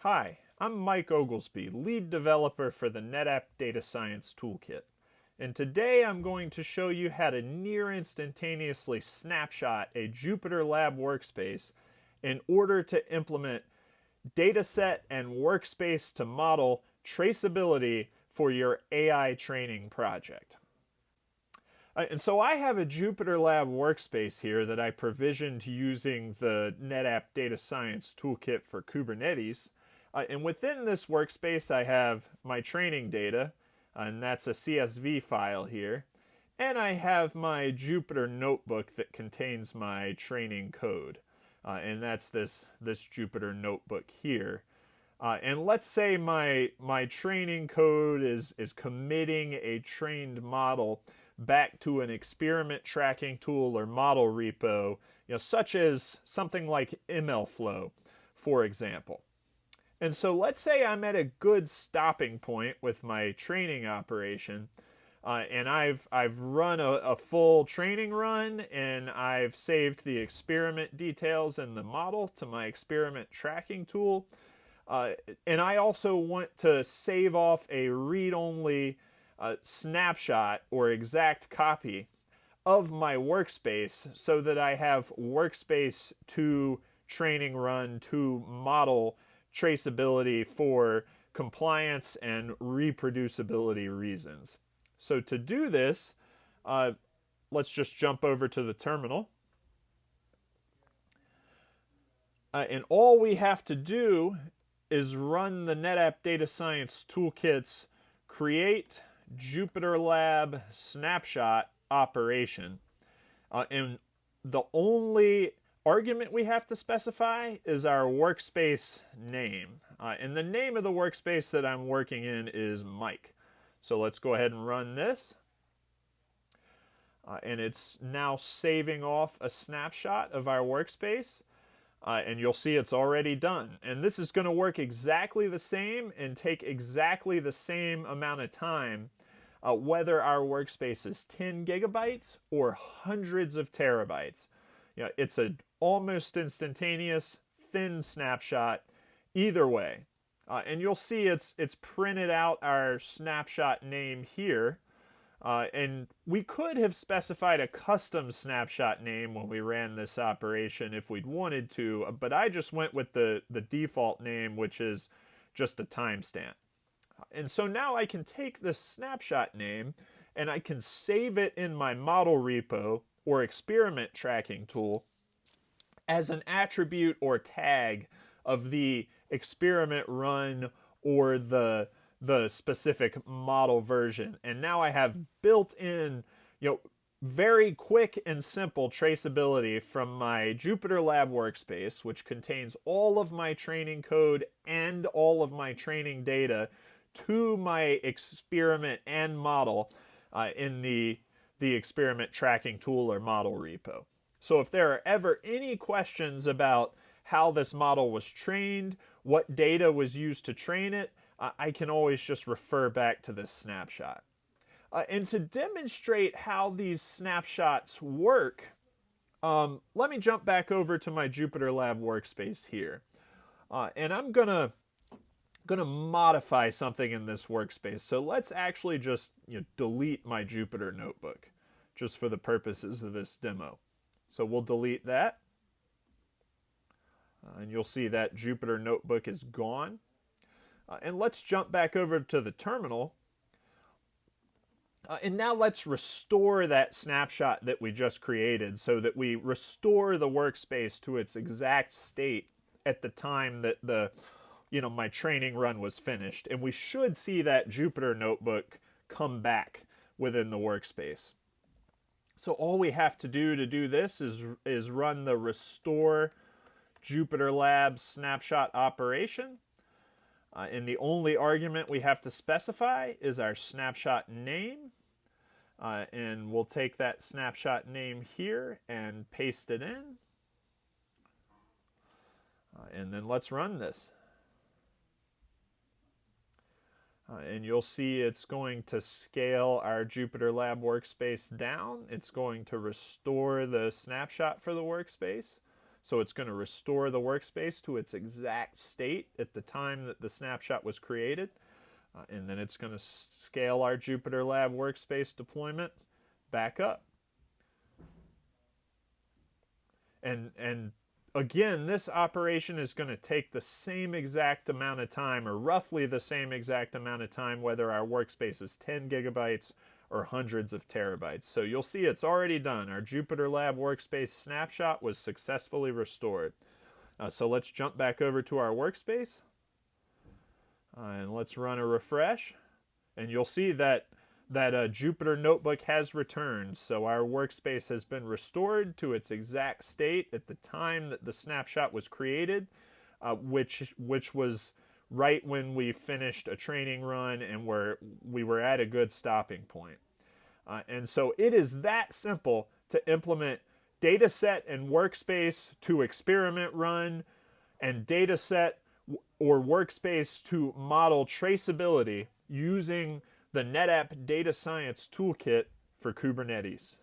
Hi, I'm Mike Oglesby, lead developer for the NetApp Data Science Toolkit. And today I'm going to show you how to near instantaneously snapshot a JupyterLab workspace in order to implement dataset and workspace to model traceability for your AI training project. And so I have a JupyterLab workspace here that I provisioned using the NetApp Data Science Toolkit for Kubernetes. And within this workspace, I have my training data, and that's a CSV file here. And I have my Jupyter notebook that contains my training code. And that's this Jupyter notebook here. And let's say my training code is committing a trained model back to an experiment tracking tool or model repo, such as something like MLflow, for example. And so let's say I'm at a good stopping point with my training operation, and I've run a full training run, and I've saved the experiment details in the model to my experiment tracking tool. And I also want to save off a read-only snapshot or exact copy of my workspace so that I have workspace to training run to model traceability for compliance and reproducibility reasons. So to do this, let's just jump over to the terminal. And all we have to do is run the NetApp Data Science Toolkit's create JupyterLab snapshot operation. And the only argument we have to specify is our workspace name. And the name of the workspace that I'm working in is Mike. So let's go ahead and run this. And it's now saving off a snapshot of our workspace. And you'll see it's already done. And this is going to work exactly the same and take exactly the same amount of time, whether our workspace is 10 gigabytes or hundreds of terabytes. It's an almost instantaneous thin snapshot either way. And you'll see it's printed out our snapshot name here. And we could have specified a custom snapshot name when we ran this operation if we'd wanted to, but I just went with the default name, which is just a timestamp. And so now I can take this snapshot name and I can save it in my model repo or experiment tracking tool as an attribute or tag of the experiment run or the specific model version. And now I have built-in, very quick and simple traceability from my JupyterLab workspace, which contains all of my training code and all of my training data, to my experiment and model in the experiment tracking tool or model repo. So if there are ever any questions about how this model was trained, what data was used to train it, I can always just refer back to this snapshot. And to demonstrate how these snapshots work, let me jump back over to my JupyterLab workspace here. And I'm gonna modify something in this workspace. So let's actually just delete my Jupyter notebook just for the purposes of this demo. So we'll delete that. And you'll see that Jupyter notebook is gone. And let's jump back over to the terminal. And now let's restore that snapshot that we just created so that we restore the workspace to its exact state at the time that my training run was finished. And we should see that Jupyter notebook come back within the workspace. So all we have to do this is run the restore JupyterLab snapshot operation. And the only argument we have to specify is our snapshot name. And we'll take that snapshot name here and paste it in. And then let's run this. And you'll see it's going to scale our JupyterLab workspace down. It's going to restore the snapshot for the workspace. So it's going to restore the workspace to its exact state at the time that the snapshot was created. And then it's going to scale our JupyterLab workspace deployment back up. And again, this operation is going to take the same exact amount of time, or roughly the same exact amount of time, whether our workspace is 10 gigabytes or hundreds of terabytes. So you'll see it's already done. Our JupyterLab workspace snapshot was successfully restored. So let's jump back over to our workspace. And let's run a refresh. And you'll see that Jupyter Notebook has returned. So our workspace has been restored to its exact state at the time that the snapshot was created, which was right when we finished a training run and we were at a good stopping point. And so it is that simple to implement dataset and workspace to experiment run and dataset or workspace to model traceability using the NetApp Data Science Toolkit for Kubernetes.